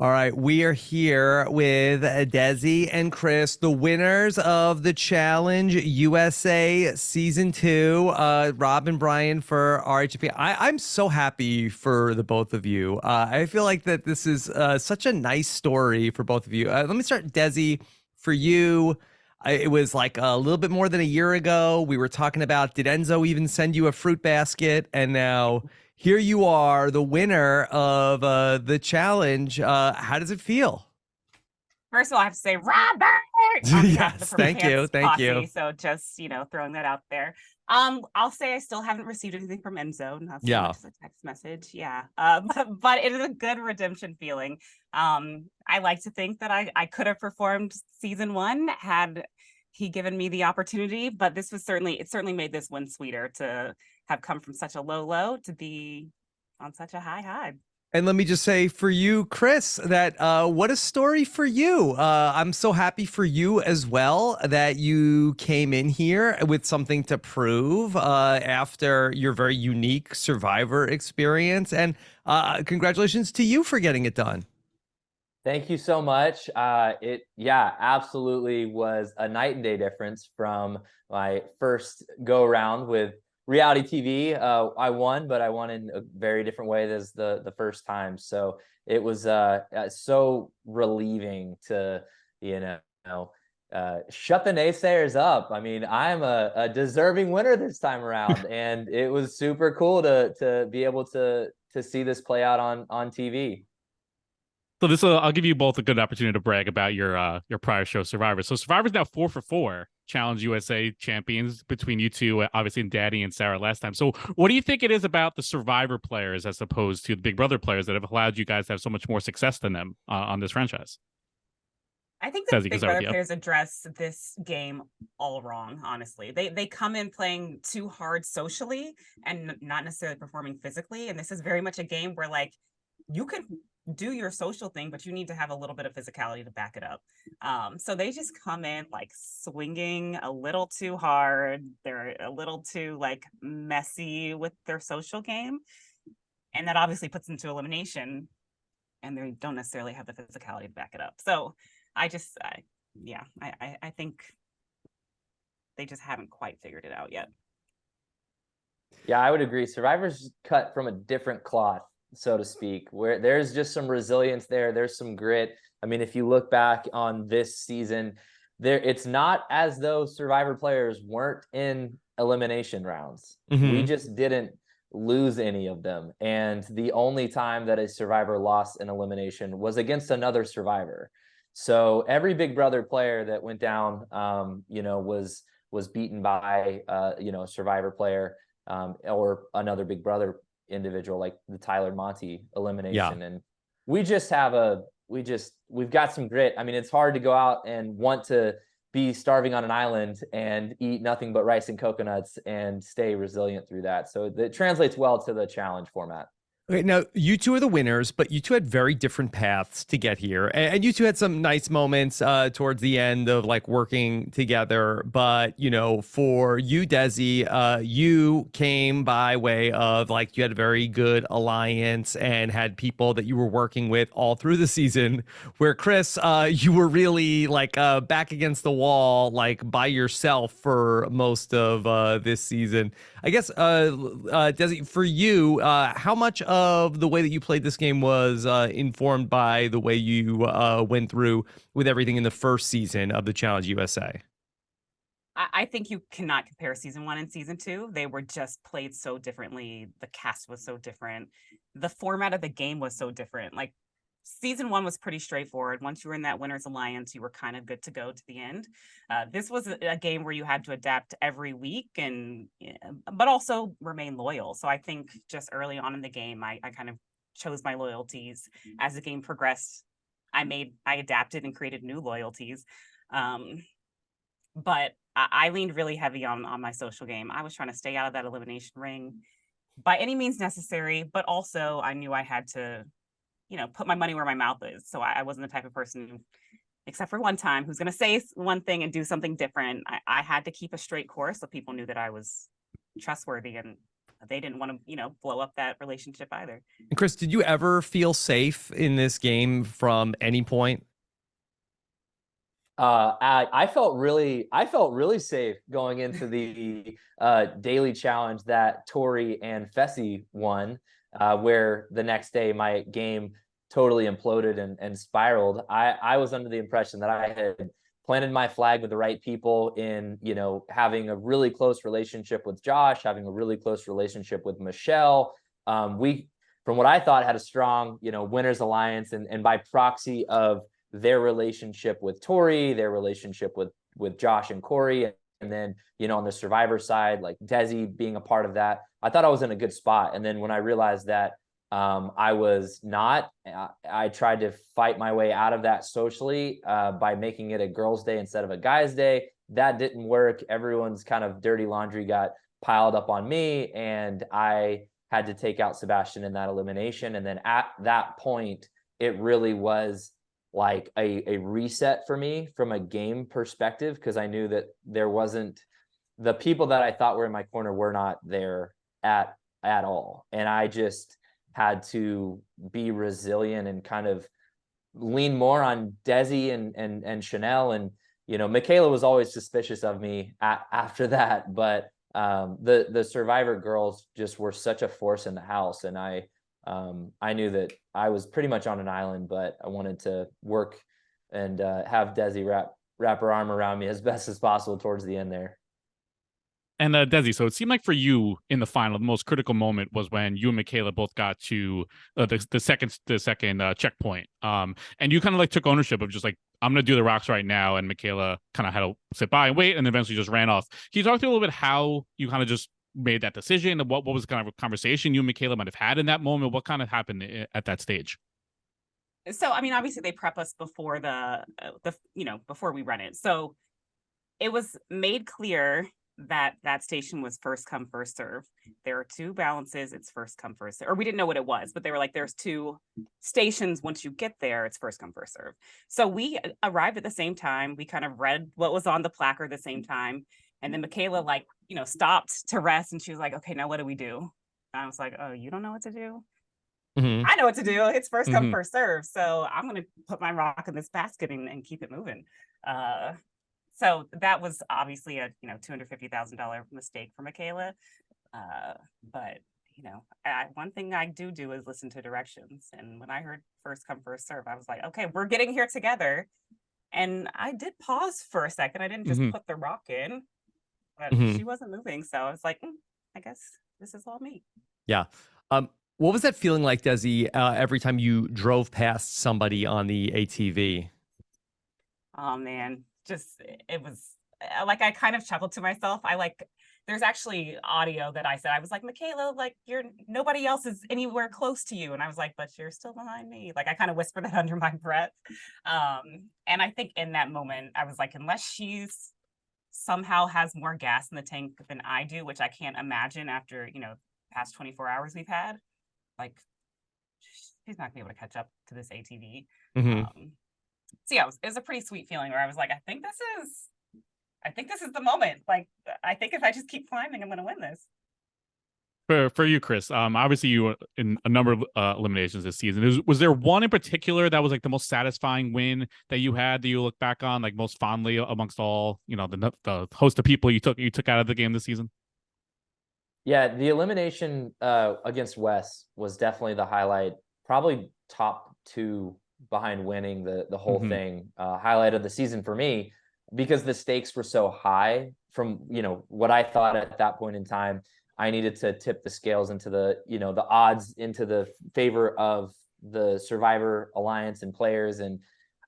All right, we are here with Desi and Chris, the winners of the Challenge USA Season 2. Rob and Brian for RHAP. I'm so happy for the both of you. I feel like that this is such a nice story for both of you. Let me start, Desi, for you. It was like a little bit more than a year ago. We were talking about, did Enzo even send you a fruit basket? And now here you are, the winner of the challenge. How does it feel? First of all, I have to say Robert on behalf of the Yes, Purple thank you, Pants thank you. posse. So just, throwing that out there. I'll say I still haven't received anything from Enzo, not so Yeah. much as a text message. Yeah. But it is a good redemption feeling. I like to think that I could have performed season 1 had he given me the opportunity, but this was certainly made this one sweeter to have come from such a low to be on such a high. And let me just say for you, Chris, that what a story for you. I'm so happy for you as well that you came in here with something to prove after your very unique Survivor experience. And congratulations to you for getting it done. Thank you so much. Yeah, absolutely was a night and day difference from my first go around with reality TV. I won, but I won in a very different way as the first time. So it was so relieving to, shut the naysayers up. I mean, I'm a deserving winner this time around, and it was super cool to be able to see this play out on TV. So this will, I'll give you both a good opportunity to brag about your prior show, Survivor. So Survivor's now 4 for 4 Challenge USA champions between you two, obviously, and Daddy and Sarah last time. So what do you think it is about the Survivor players as opposed to the Big Brother players that have allowed you guys to have so much more success than them on this franchise? I think the Big Brother players address this game all wrong, honestly. They come in playing too hard socially and not necessarily performing physically. And this is very much a game where, like, you can do your social thing, but you need to have a little bit of physicality to back it up. So they just come in like swinging a little too hard. They're a little too like messy with their social game. And that obviously puts them to elimination, and they don't necessarily have the physicality to back it up. So I think they just haven't quite figured it out yet. Yeah, I would agree. Survivor's cut from a different cloth, so to speak, where there's just some resilience there. There's some grit. I mean, if you look back on this season, it's not as though Survivor players weren't in elimination rounds. We just didn't lose any of them. And the only time that a Survivor lost an elimination was against another Survivor. So every Big Brother player that went down, was beaten by, a Survivor player or another Big Brother individual, like the Tyler Monty elimination. Yeah. And we've got some grit. I mean, it's hard to go out and want to be starving on an island and eat nothing but rice and coconuts and stay resilient through that. So it translates well to the challenge format. Okay, now you two are the winners, but you two had very different paths to get here, and you two had some nice moments towards the end of like working together. But for you, Desi, you came by way of like you had a very good alliance and had people that you were working with all through the season. Where Chris, you were really like back against the wall, like by yourself for most of this season. I guess, Desi, for you, how much of the way that you played this game was informed by the way you went through with everything in the first season of the Challenge USA? I think you cannot compare season 1 and season 2. They were just played so differently. The cast was so different. The format of the game was so different. Like, season 1 was pretty straightforward. Once you were in that winner's alliance, you were kind of good to go to the end. This was a game where you had to adapt every week but also remain loyal. So I think just early on in the game, I kind of chose my loyalties. As the game progressed, I adapted and created new loyalties. But I leaned really heavy on my social game. I was trying to stay out of that elimination ring by any means necessary, but also I knew I had to put my money where my mouth is. So I wasn't the type of person, except for one time, who's going to say one thing and do something different. I had to keep a straight course so people knew that I was trustworthy and they didn't want to, you know, blow up that relationship either. And Chris, did you ever feel safe in this game from any point? I felt really safe going into the daily challenge that Tori and Fessy won, where the next day my game totally imploded and spiraled. I was under the impression that I had planted my flag with the right people in, you know, having a really close relationship with Josh, having a really close relationship with Michelle. We, from what I thought, had a strong, you know, winners alliance, and by proxy of their relationship with Tori, their relationship with Josh and Cory, and then, you know, on the Survivor side, like Desi being a part of that, I thought I was in a good spot. And then when I realized that I was not, I tried to fight my way out of that socially by making it a girls' day instead of a guys' day. That didn't work. Everyone's kind of dirty laundry got piled up on me, and I had to take out Sebastian in that elimination. And then at that point, it really was like a reset for me from a game perspective, because I knew that there wasn't, the people that I thought were in my corner were not there at all. And I just had to be resilient and kind of lean more on Desi and Chanelle. And, you know, Michaela was always suspicious of me after that, but the Survivor girls just were such a force in the house. And I knew that I was pretty much on an island, but I wanted to work and have Desi wrap her arm around me as best as possible towards the end there. And Desi, so it seemed like for you in the final, the most critical moment was when you and Michaela both got to the second checkpoint. And you kind of like took ownership of just like, I'm going to do the rocks right now. And Michaela kind of had to sit by and wait, and eventually just ran off. Can you talk to a little bit how you kind of just made that decision, and what was the kind of conversation you and Michaela might have had in that moment? What kind of happened at that stage? So, I mean, obviously they prep us before the you know, before we run it. So it was made clear that that station was first come, first serve. There are two balances. It's first come, first serve. Or we didn't know what it was, but they were like, there's two stations. Once you get there, it's first come, first serve. So we arrived at the same time. We kind of read what was on the placard at the same time. And then Michaela, like, you know, stopped to rest, and she was like, okay, now what do we do? And I was like, oh, you don't know what to do? Mm-hmm. I know what to do. It's first come, first serve. So I'm going to put my rock in this basket and keep it moving. So that was obviously a, you know, $250,000 mistake for Michaela. But, you know, one thing I do is listen to directions. And when I heard first come, first serve, I was like, okay, we're getting here together. And I did pause for a second. I didn't just put the rock in, but she wasn't moving. So I was like, I guess this is all me. Yeah. What was that feeling like, Desi, every time you drove past somebody on the ATV? Oh, man. Just, it was like, I kind of chuckled to myself. There's actually audio that I said. I was like, Michaela, like, nobody else is anywhere close to you. And I was like, but you're still behind me. Like, I kind of whispered that under my breath. And I think in that moment, I was like, unless she's somehow has more gas in the tank than I do, which I can't imagine after, you know, past 24 hours we've had, like, she's not gonna be able to catch up to this ATV. So yeah, it was a pretty sweet feeling where I was like, I think this is the moment. Like, I think if I just keep climbing, I'm going to win this. For you, Chris, obviously you were in a number of eliminations this season. Was there one in particular that was like the most satisfying win that you had that you look back on like most fondly amongst all, you know, the host of people you took out of the game this season? Yeah, the elimination against Wes was definitely the highlight, probably top two behind winning the whole thing, highlight of the season for me, because the stakes were so high from, you know, what I thought at that point in time. I needed to tip the scales into the, you know, the odds into the favor of the Survivor Alliance and players. And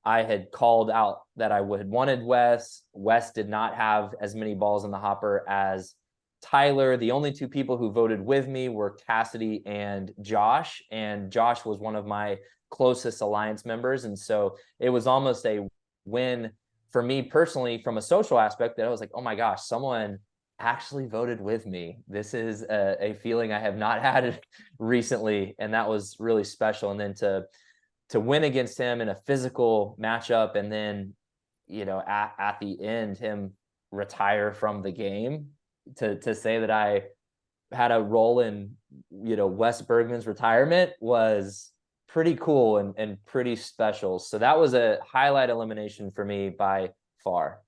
I had called out that I had wanted Wes. Wes did not have as many balls in the hopper as Tyler. The only two people who voted with me were Cassidy and Josh was one of my closest alliance members. And so it was almost a win for me personally from a social aspect, that I was like, oh my gosh, someone actually voted with me. This is a feeling I have not had recently. And that was really special. And then to win against him in a physical matchup, and then, you know, at the end, him retire from the game, to say that I had a role in, Wes Bergman's retirement was pretty cool and pretty special. So that was a highlight elimination for me by far.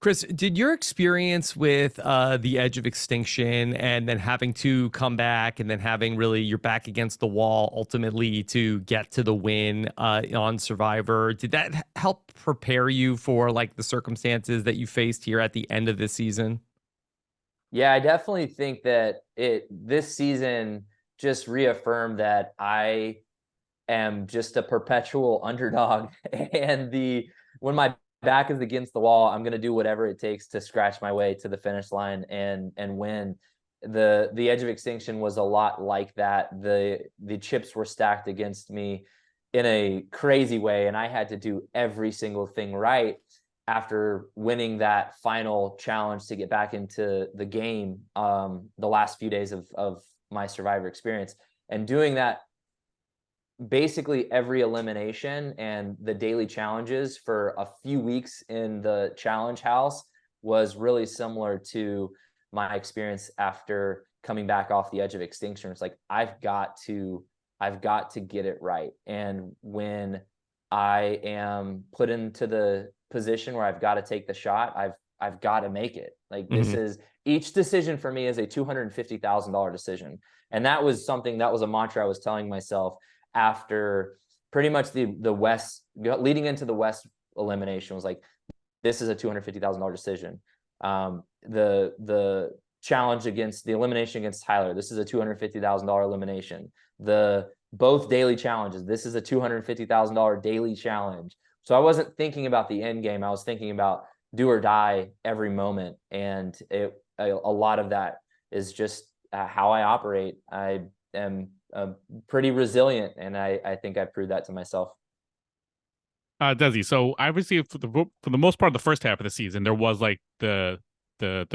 Chris, did your experience with the edge of extinction and then having to come back and then having really your back against the wall ultimately to get to the win on Survivor, did that help prepare you for like the circumstances that you faced here at the end of this season? Yeah, I definitely think that this season just reaffirmed that I am just a perpetual underdog, and when my back is against the wall, I'm going to do whatever it takes to scratch my way to the finish line and win. The edge of extinction was a lot like that. The chips were stacked against me in a crazy way, and I had to do every single thing right after winning that final challenge to get back into the game the last few days of my Survivor experience, and doing that basically every elimination and the daily challenges for a few weeks in the challenge house was really similar to my experience after coming back off the edge of extinction. It's like, I've got to get it right. And when I am put into the position where I've got to take the shot, I've got to make it. Like, this is, each decision for me is a $250,000 decision. And that was a mantra I was telling myself after pretty much the West, leading into the West elimination, was like, this is a $250,000 decision. The challenge against the elimination against Tyler, this is a $250,000 elimination. Both daily challenges, this is a $250,000 daily challenge. So I wasn't thinking about the end game. I was thinking about do or die every moment. And a lot of that is just how I operate. I am pretty resilient, and I think I proved that to myself. Desi, so obviously for the most part of the first half of the season, there was like the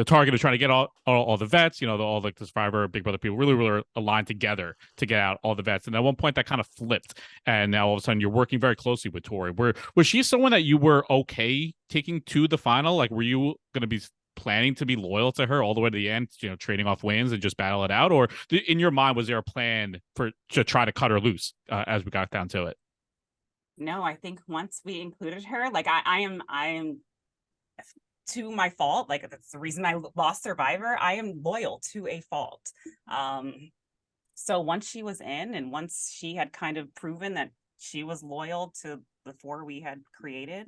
target of trying to get all the vets, all like the Survivor, Big Brother people really aligned together to get out all the vets. And at one point that kind of flipped, and now all of a sudden you're working very closely with Tori. Was she someone that you were okay taking to the final? Like, were you going to be planning to be loyal to her all the way to the end, trading off wins and just battle it out? Or in your mind, was there a plan to try to cut her loose as we got down to it? No, I think once we included her, like I am to my fault. Like, that's the reason I lost Survivor. I am loyal to a fault. So once she was in, and once she had kind of proven that she was loyal to the four we had created,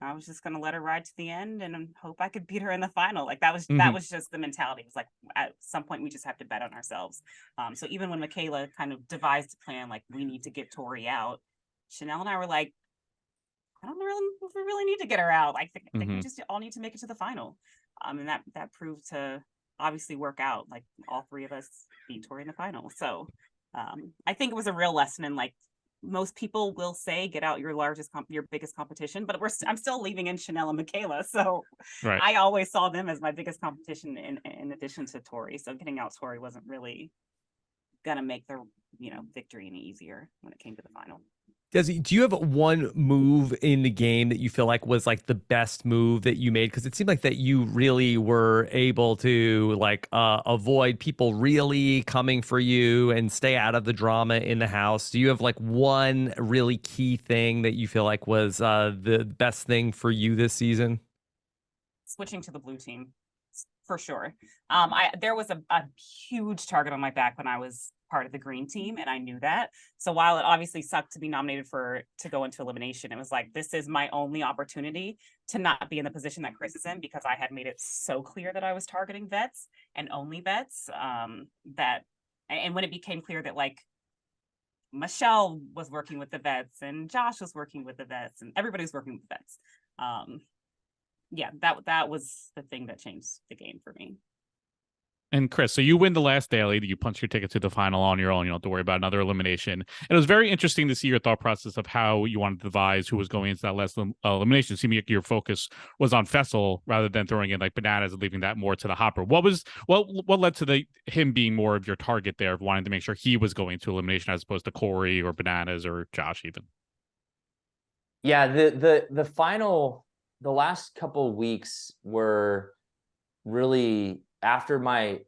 I was just going to let her ride to the end and hope I could beat her in the final. Like, that was just the mentality. It was like, at some point we just have to bet on ourselves. So even when Michaela kind of devised a plan, like, we need to get Tori out, Chanelle and I were like, I don't really if we really need to get her out. Like, I think we just all need to make it to the final. And that proved to obviously work out. Like, all three of us beat Tori in the final. So I think it was a real lesson in, like, most people will say get out your biggest competition, but I'm still leaving in Chanelle and Michaela. So right. I always saw them as my biggest competition in addition to Tori. So getting out Tori wasn't really gonna make the victory any easier when it came to the final. Desi, do you have one move in the game that you feel like was like the best move that you made? Because it seemed like that you really were able to like avoid people really coming for you and stay out of the drama in the house. Do you have like one really key thing that you feel like was the best thing for you this season? Switching to the blue team, for sure. There was a huge target on my back when I was part of the green team, and I knew that. So while it obviously sucked to be nominated to go into elimination, it was like, this is my only opportunity to not be in the position that Chris is in, because I had made it so clear that I was targeting vets and only vets. And when it became clear that, like, Michelle was working with the vets and Josh was working with the vets and everybody was working with the vets, yeah, that was the thing that changed the game for me. And Chris, so you win the last daily, you punch your ticket to the final on your own. You don't have to worry about another elimination. And it was very interesting to see your thought process of how you wanted to devise who was going into that last elimination. Seeming like your focus was on Fessel rather than throwing in like Bananas and leaving that more to the hopper. What led to him being more of your target there, of wanting to make sure he was going to elimination as opposed to Cory or Bananas or Josh even? Yeah, the final, the last couple of weeks were really after my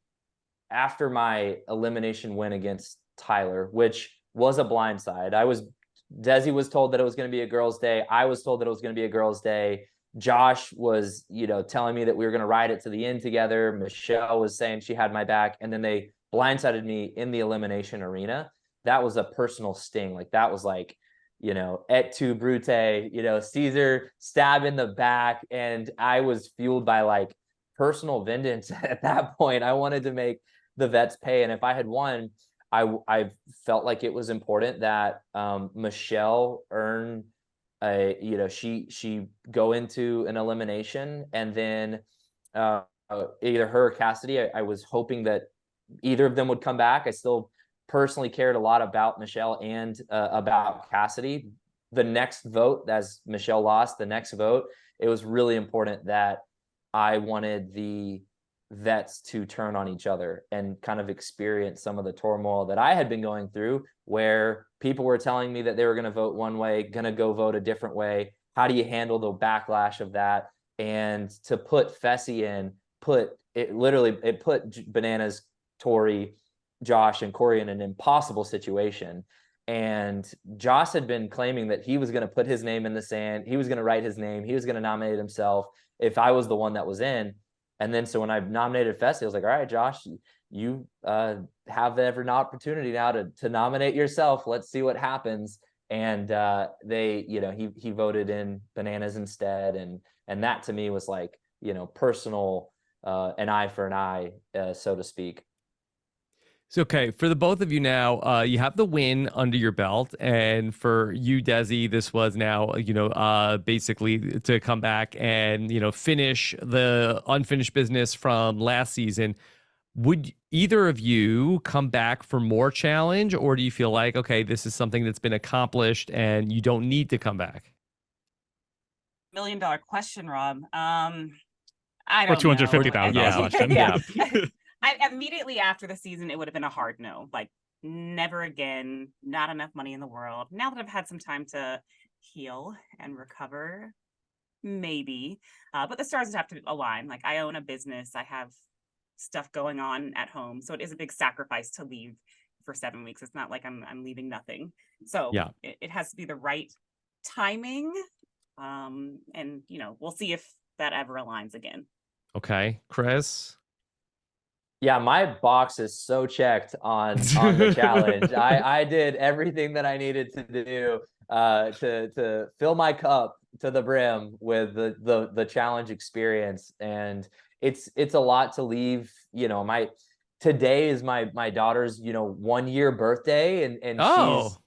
after my elimination win against Tyler, which was a blindside. Desi was told that it was going to be a girls' day. I was told that it was going to be a girls' day. Josh was, telling me that we were going to ride it to the end together. Michelle was saying she had my back, and then they blindsided me in the elimination arena. That was a personal sting. Like, that was like, et tu brute, Caesar stab in the back. And I was fueled by like personal vengeance at that point. I wanted to make the vets pay. And if I had won, I felt like it was important that Michelle earn she go into an elimination, and then either her or Cassidy. I was hoping that either of them would come back. I still personally cared a lot about Michelle and about Cassidy. The next vote, as Michelle lost, the next vote, it was really important that I wanted the vets to turn on each other and kind of experience some of the turmoil that I had been going through, where people were telling me that they were going to vote one way, going to go vote a different way. How do you handle the backlash of that? And to put Fessy in, it put Bananas, Tori, Josh, and Cory in an impossible situation. And Josh had been claiming that he was going to put his name in the sand. He was going to write his name. He was going to nominate himself if I was the one that was in. And then so when I nominated Fessy, I was like, all right, Josh, you have an opportunity now to nominate yourself. Let's see what happens. And he voted in Bananas instead. And that to me was like, personal, an eye for an eye, so to speak. So, okay, for the both of you now, you have the win under your belt. And for you, Desi, this was now, basically to come back and, finish the unfinished business from last season. Would either of you come back for more challenge, or do you feel like, okay, this is something that's been accomplished and you don't need to come back? $1 million question, Rob. I don't know. Or $250,000 question. Yeah. Immediately after the season, it would have been a hard no. Like, never again, not enough money in the world. Now that I've had some time to heal and recover, maybe. But the stars would have to align. Like, I own a business. I have stuff going on at home. So it is a big sacrifice to leave for 7 weeks. It's not like I'm leaving nothing. So yeah, it has to be the right timing. And, we'll see if that ever aligns again. Okay. Chris? Yeah, my box is so checked on the challenge. I did everything that I needed to do to fill my cup to the brim with the challenge experience. And it's a lot to leave. Today is my daughter's 1 year birthday, and she's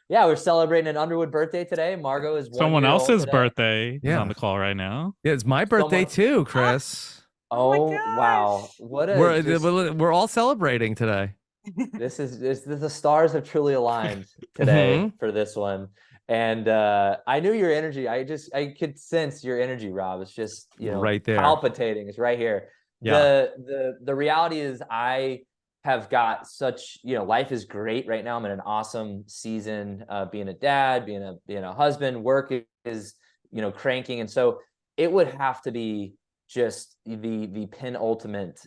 we're celebrating an Underwood birthday today. Margot is someone else's birthday is on the call right now. Yeah, it's my birthday too, Chris. Oh wow! We're all celebrating today. The stars have truly aligned today for this one, and I knew your energy. I could sense your energy, Rob. It's just right there, palpitating. It's right here. Yeah. The reality is I have got such life is great right now. I'm in an awesome season, being a dad, being a husband. Work is cranking, and so it would have to be just the penultimate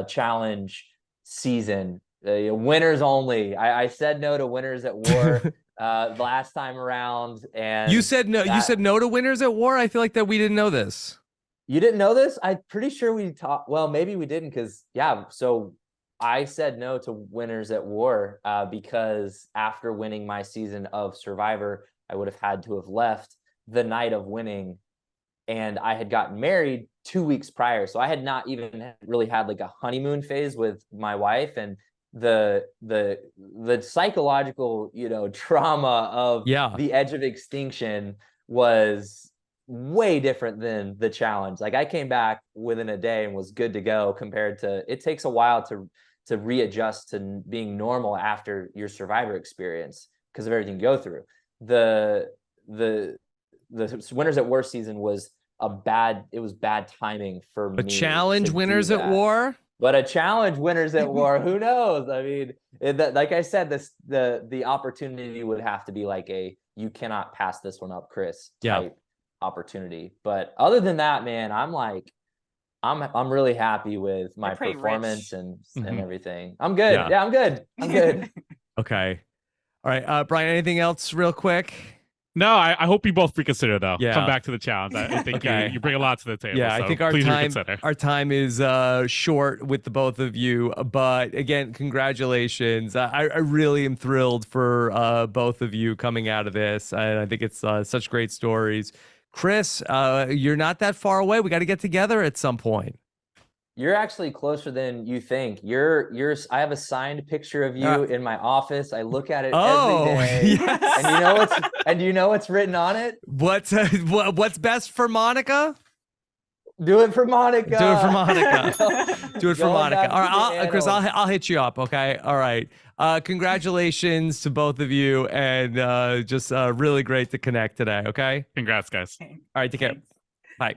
challenge season, winners only. I said no to Winners at War last time around, and you said no. You said no to Winners at War. I feel like that we didn't know this. You didn't know this? I'm pretty sure we talked. Well, maybe we didn't, because so I said no to Winners at War because after winning my season of Survivor, I would have had to have left the night of winning. And I had gotten married 2 weeks prior. So I had not even really had like a honeymoon phase with my wife. And the psychological, trauma of the edge of extinction was way different than the challenge. Like, I came back within a day and was good to go, compared to it takes a while to readjust to being normal after your Survivor experience because of everything you go through. The Winners at War season was bad timing for me. A challenge Winners at War? But a challenge Winners at War, who knows? I mean, like I said, the opportunity would have to be like you cannot pass this one up, Chris, type opportunity. But other than that, man, I'm like, I'm really happy with my performance and everything. I'm good. Yeah, I'm good. I'm good. Okay. All right, Brian, anything else real quick? No, I hope you both reconsider though. Yeah. Come back to the challenge. I think you bring a lot to the table. Yeah, so I think our time is short with the both of you. But again, congratulations. I really am thrilled for both of you coming out of this. I think it's such great stories. Chris, you're not that far away. We got to get together at some point. You're actually closer than you think. I have a signed picture of you in my office. I look at it every day. Yes. And you know what's written on it? What's best for Monica? Do it for Monica. Do it for Monica. Do it for Monica. All right, Chris, I'll hit you up. Okay. All right. Congratulations to both of you, and just really great to connect today. Okay. Congrats, guys. All right. Take care. Bye.